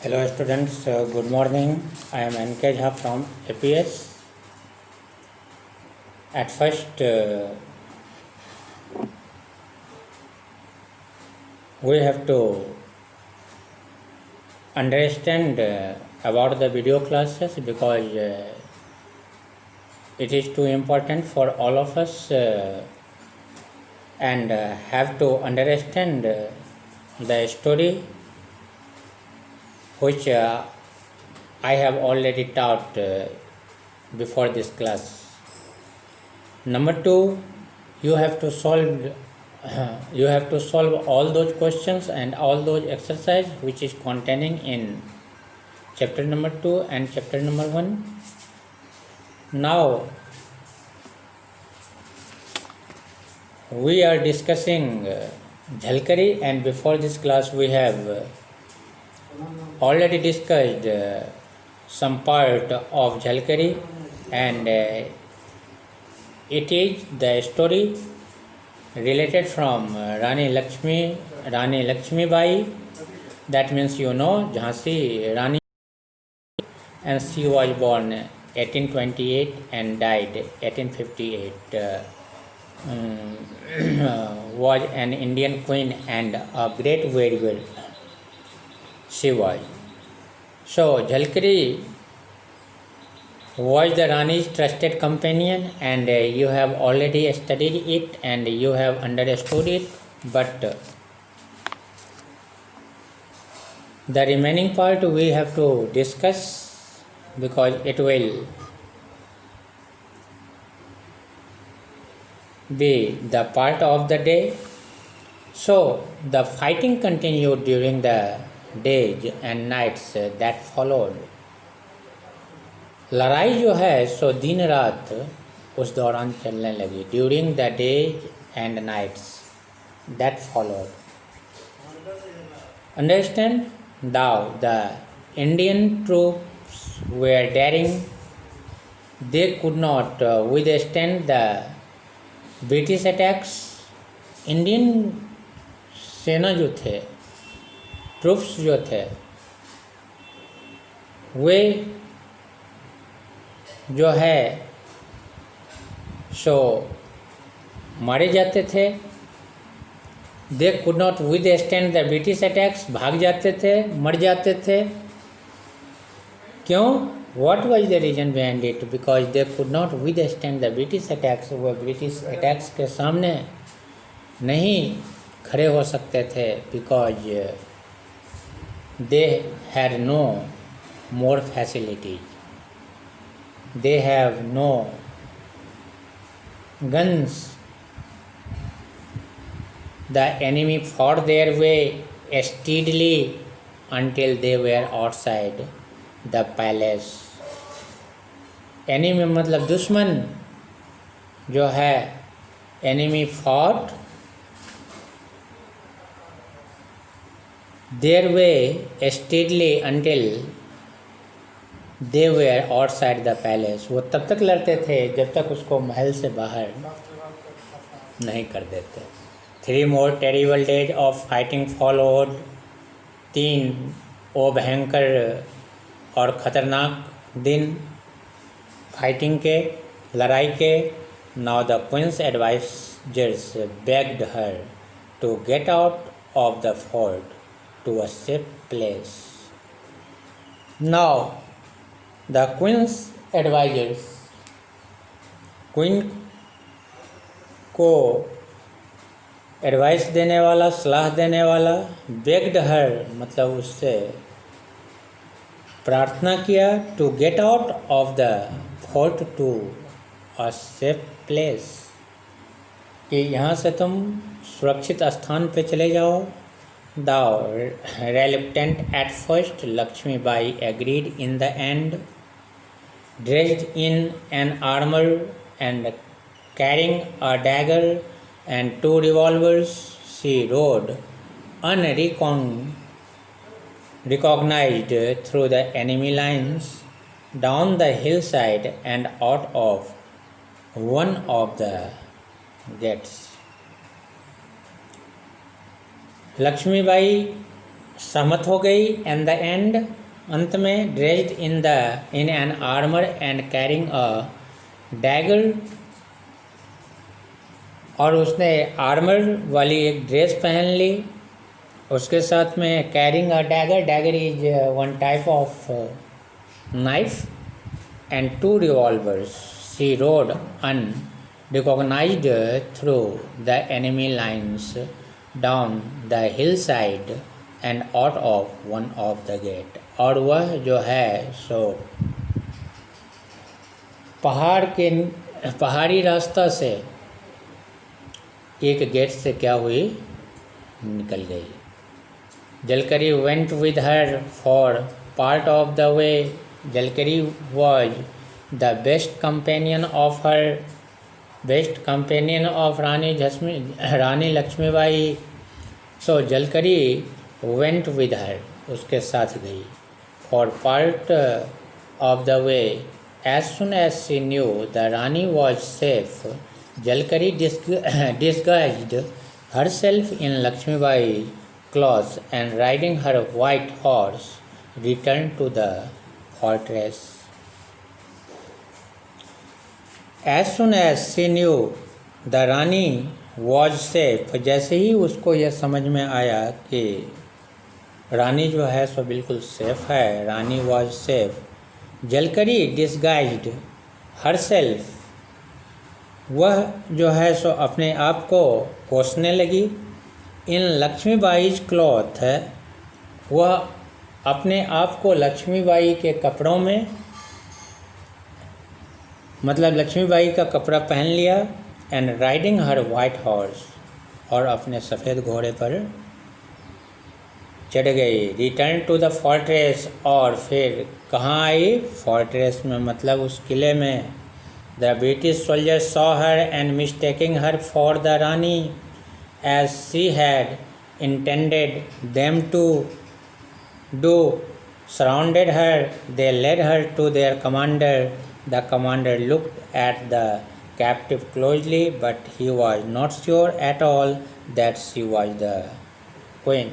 Hello students, good morning. I am N.K. Jha from APS. At first, we have to understand about the video classes because it is too important for all of us and have to understand the story which I have already taught before this class. Number 2, you have to solve all those questions and all those exercise which is containing in chapter number 2 and chapter number 1. Now we are discussing Jhalkari, and before this class we have already discussed some part of Jhalkari, and it is the story related from Rani Lakshmi Bai. That means Jhansi Rani, and she was born 1828 and died 1858. Was an Indian queen and a great warrior she was. So Jhalkari was the Rani's trusted companion, and you have already studied it and you have understood it, but the remaining part we have to discuss because it will be the part of the day. So the fighting continued during the days and nights that followed. लड़ाई जो है सो दिन रात उस दौरान चलने लगी, during the days and nights that followed. Understand now the Indian troops were daring, they could not withstand the British attacks. Indian सेना जो थे, ट्रूप्स जो थे, वे जो है सो मारे जाते थे. They could not withstand the British attacks, भाग जाते थे, मर जाते थे. क्यों? What was the reason behind it? Because they could not withstand the British attacks. वो ब्रिटिश अटैक्स के सामने नहीं खड़े हो सकते थे, because they had no more facilities. They have no guns. The enemy fought their way steadily until they were outside the palace. Enemy मतलब दुश्मन जो है, enemy fought their way steadily until they were outside the palace. वो तब तक लड़ते थे जब तक उसको महल से बाहर नहीं कर देते. 3 more terrible days of fighting followed. 3 वो भयंकर और ख़तरनाक दिन फाइटिंग के, लड़ाई के. Now the queen's advisors begged her to get out of the fort to a safe place. Now the queen's advisors, queen को एडवाइस देने वाला, सलाह देने वाला, बेग्ड हर मतलब उससे प्रार्थना किया, to get out of the fort to a safe place, कि यहाँ से तुम सुरक्षित स्थान पे चले जाओ. Though reluctant at first, Lakshmi Bai agreed in the end. Dressed in an armor and carrying a dagger and 2 revolvers, she rode unrecognized through the enemy lines, down the hillside and out of one of the gates. Lakshmibai सहमत हो गई। And the end, अंत में, dressed in an armour and carrying a dagger, और उसने armour वाली एक dress पहन ली, उसके साथ में carrying a dagger, dagger is one type of knife, and 2 revolvers. She rode unrecognized through the enemy lines down the hillside and out of one of the gate. और वह जो है सो पहाड़ी रास्ता से एक गेट से क्या हुई, निकल गई। Jhalkari went with her for part of the way. Jhalkari was the best companion of Rani Lakshmibai. So Jhalkari went with her, उसके साथ गई, for part of the way. As soon as she knew the Rani was safe, Jhalkari disguised herself in Lakshmibai clothes and riding her white horse returned to the fortress. As soon as she knew the Rani was safe, जैसे ही उसको यह समझ में आया कि रानी जो है सो बिल्कुल सेफ है, रानी was safe, जलकरी disguised herself, वह जो है सो अपने आप को पोंछने लगी। इन लक्ष्मीबाईज क्लॉथ, वह अपने आप को लक्ष्मीबाई के कपड़ों में, मतलब लक्ष्मीबाई का कपड़ा पहन लिया। And riding her white horse, और अपने सफ़ेद घोड़े पर चढ़ गई। रिटर्न टू द फोर्ट्रेस, और फिर कहाँ आई, फोर्ट्रेस में, मतलब उस किले में। The British soldiers saw her and mistaking her for the Rani as she had intended them to do, surrounded her. They led her to their commander. The commander looked at the captive closely, but he was not sure at all that she was the queen.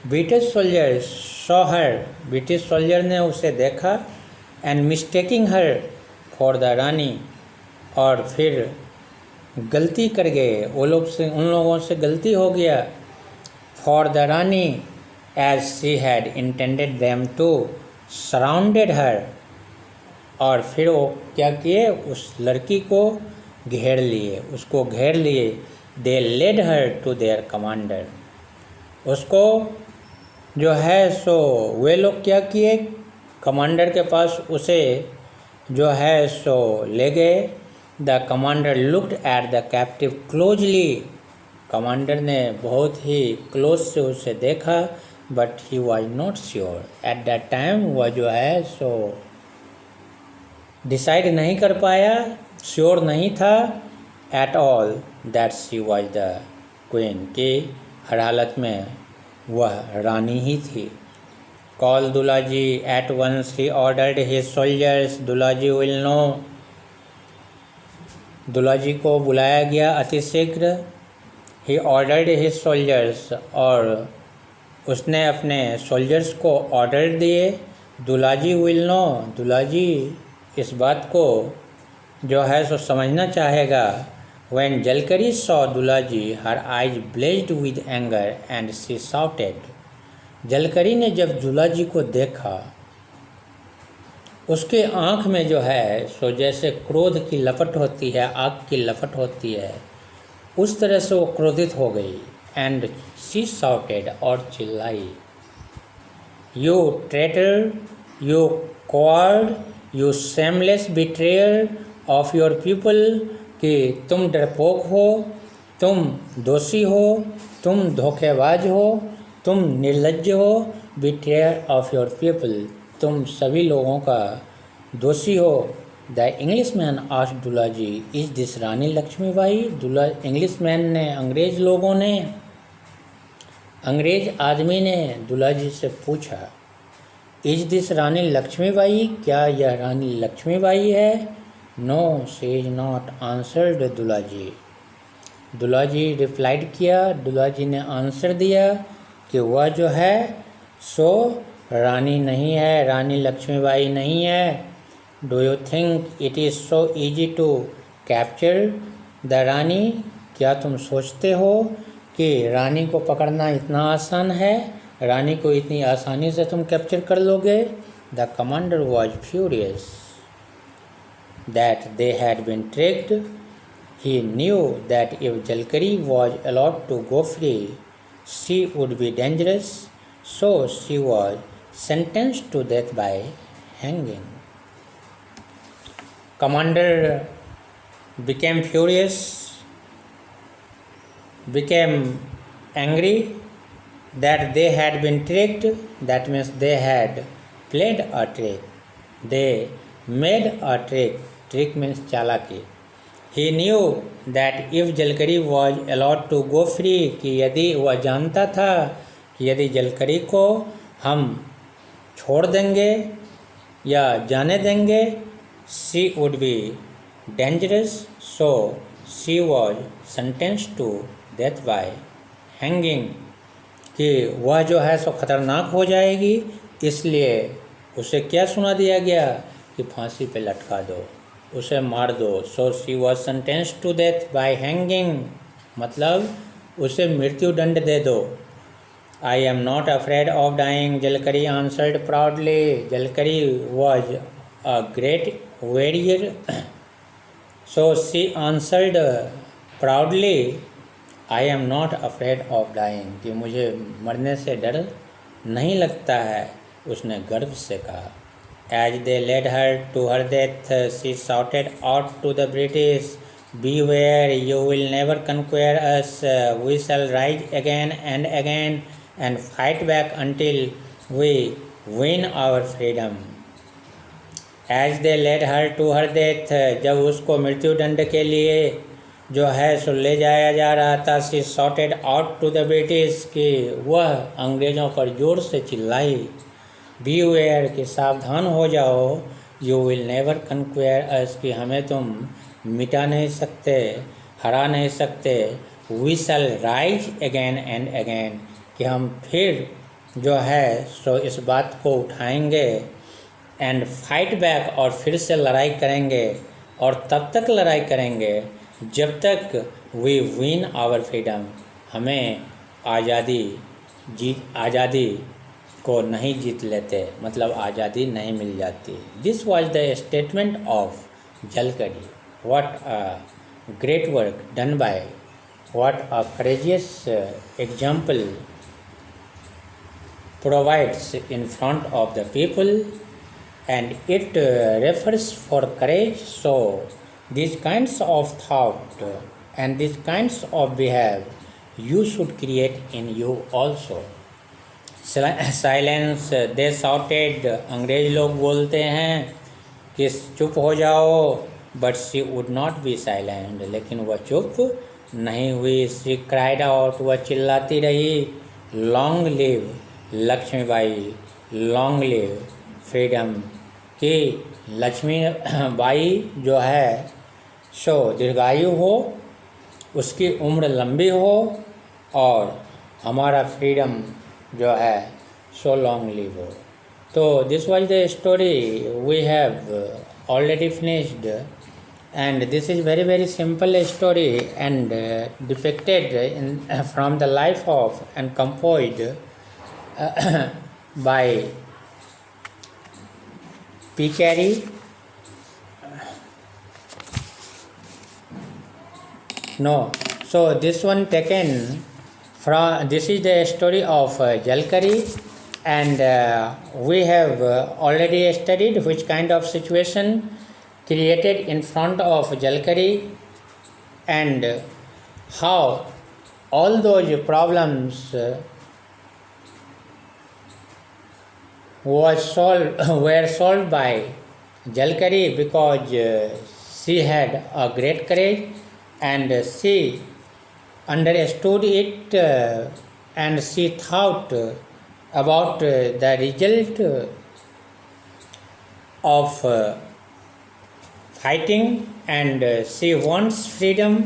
British soldiers saw her. British soldier ने उसे देखा, and mistaking her for the Rani, और फिर गलती कर गए, वो लोग से, उन लोगों से गलती हो गया। For the Rani as she had intended them to, surrounded her, और फिर वो क्या किए, उस लड़की को घेर लिए, उसको घेर लिए। They led her to their commander, उसको जो है सो वे लोग क्या किए, कमांडर के पास उसे जो है सो ले गए। The commander looked at the captive closely, commander ने बहुत ही क्लोज से उसे देखा। But he was not sure at that time, वह जो है सो डिसाइड नहीं कर पाया, श्योर नहीं था at all that she was the queen, कि हर हालत में वह रानी ही थी। Call Dulaji at once, he ordered his soldiers. Dulaji will know. Dulaji को बुलाया गया अतिशीघ्र। He ordered his soldiers, और उसने अपने सोल्जर्स को ऑर्डर दिए। दुलाजी will know, दुलाजी इस बात को जो है सो समझना चाहेगा। When Jalkari saw Dulaji, her eyes blazed with anger and she shouted. जलकरी ने जब दुलाजी को देखा, उसके आँख में जो है सो जैसे क्रोध की लपट होती है, आग की लपट होती है, उस तरह से वो क्रोधित हो गई। एंड शी शाउटेड, और चिल्लाई, you traitor, you coward, you shameless betrayer of your people, कि तुम डरपोक हो, तुम दोषी हो, तुम धोखेबाज हो, तुम निर्लज्ज हो। बिट्रेयर ऑफ योर पीपल, तुम सभी लोगों का दोषी हो। The Englishman asked Dulaji, is this Rani Lakshmibai? Englishman ने, अंग्रेज आदमी ने दुलाजी से पूछा, इज दिस रानी लक्ष्मीबाई? क्या यह रानी लक्ष्मीबाई है? No, she is not, answered Dulaji. Dulaji replied किया, दुलाजी ने आंसर दिया कि वह जो है सो रानी नहीं है, रानी लक्ष्मीबाई नहीं है। Do you think it is so easy to capture the Rani? क्या तुम सोचते हो कि रानी को पकड़ना इतना आसान है? रानी को इतनी आसानी से तुम कैप्चर कर लोगे? The commander was furious that they had been tricked. He knew that if Jhalkari was allowed to go free she would be dangerous, so she was sentenced to death by hanging. Commander became furious, became angry that they had been tricked. That means they had played a trick. They made a trick. Trick means चालाकी. He knew that if जलकरी was allowed to go free, कि यदि वह जानता था कि यदि जलकरी को हम छोड़ देंगे या जाने देंगे, she would be dangerous, so she was sentenced to death by hanging, कि वह जो है सो खतरनाक हो जाएगी, इसलिए उसे क्या सुना दिया गया कि फांसी पे लटका दो, उसे मार दो। So she was sentenced to death by hanging, मतलब उसे मृत्यु दंड दे दो। I am not afraid of dying, Jhalkari answered proudly. Jhalkari was a great warrior, so she answered proudly, I am not afraid of dying, कि मुझे मरने से डर नहीं लगता है, उसने गर्व से कहा। As they led her to her death, she shouted out to the British, "Beware, you will never conquer us. We shall rise again and fight back until we win our freedom." As they led her to her death, जब उसको मृत्यु दंड के लिए जो है सो ले जाया जा रहा था, she shouted out to the British, कि वह अंग्रेज़ों पर जोर से चिल्लाई, Beware, कि सावधान हो जाओ, You will never conquer us, कि हमें तुम मिटा नहीं सकते, हरा नहीं सकते। We shall rise again, कि हम फिर जो है सो इस बात को उठाएंगे, and fight back, और फिर से लड़ाई करेंगे, और तब तक लड़ाई करेंगे जब तक we win our freedom, हमें आज़ादी को नहीं जीत लेते, मतलब आज़ादी नहीं मिल जाती। This was the statement of Jhalkari. What a great work done by, what a courageous example provides in front of the people, and it refers for courage. So this kinds of thought and this kinds of behave you should create in you also. Silence they shouted, अंग्रेज लोग बोलते हैं कि चुप हो जाओ, but she would not be silent, लेकिन वह चुप नहीं हुई। शी क्राइड आउट, वह चिल्लाती रही, long live Lakshmibai, long live freedom, कि लक्ष्मीबाई जो है सो दीर्घायु हो, उसकी उम्र लंबी हो, और हमारा फ्रीडम जो है सो लॉन्ग लिव हो। तो this was the story we have already finished, and this is very very simple story and depicted in from the life of and composed by P Carey. No, so this one taken from, this is the story of Jalkari, and we have already studied which kind of situation created in front of Jalkari, and how all those problems were solved by Jalkari, because she had a great courage, and she understood it, and she thought about the result of fighting, and she wants freedom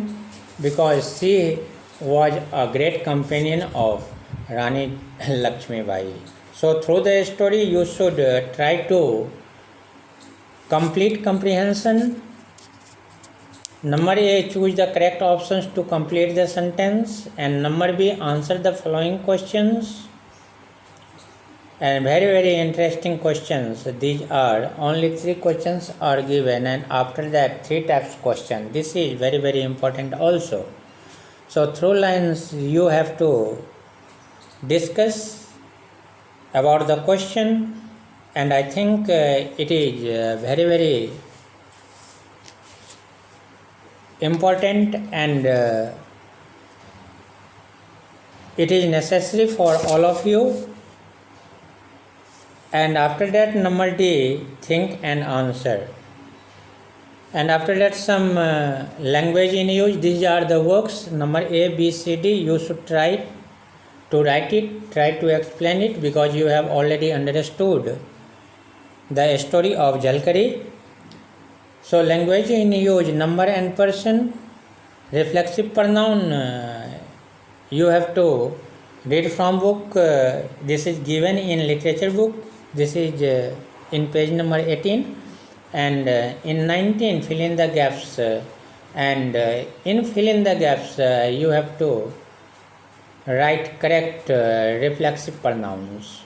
because she was a great companion of Rani Lakshmi Bai. So through the story you should try to complete comprehension. Number A, choose the correct options to complete the sentence, and number B, answer the following questions. And very interesting questions. These are only 3 questions are given, and after that 3 types question. This is very important also. So through lines you have to discuss about the question, and I think it is very important, and it is necessary for all of you. And after that, number D, think and answer. And after that, some language in use. These are the works. Number A, B, C, D. You should try to write it, try to explain it, because you have already understood the story of Jalkari. So language in use, number and person. Reflexive pronoun, you have to read from book. This is given in literature book. This is in page number 18, and in 19 fill in the gaps, and in fill in the gaps you have to write correct reflexive pronouns.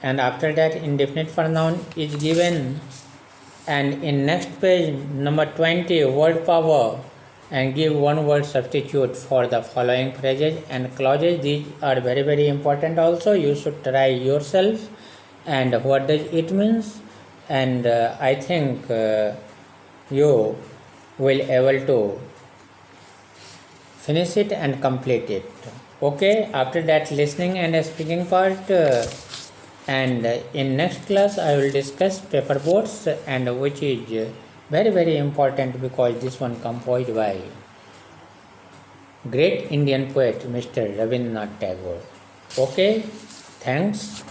And after that, indefinite pronoun is given, and in next page number 20, word power, and give one word substitute for the following phrases and clauses. These are very important also. You should try yourself, and what does it means, and I think you will able to finish it and complete it. Okay, after that listening and speaking part, and in next class I will discuss paper boats, and which is very important, because this one composed by great Indian poet Mr. Rabindranath Tagore. Okay, thanks.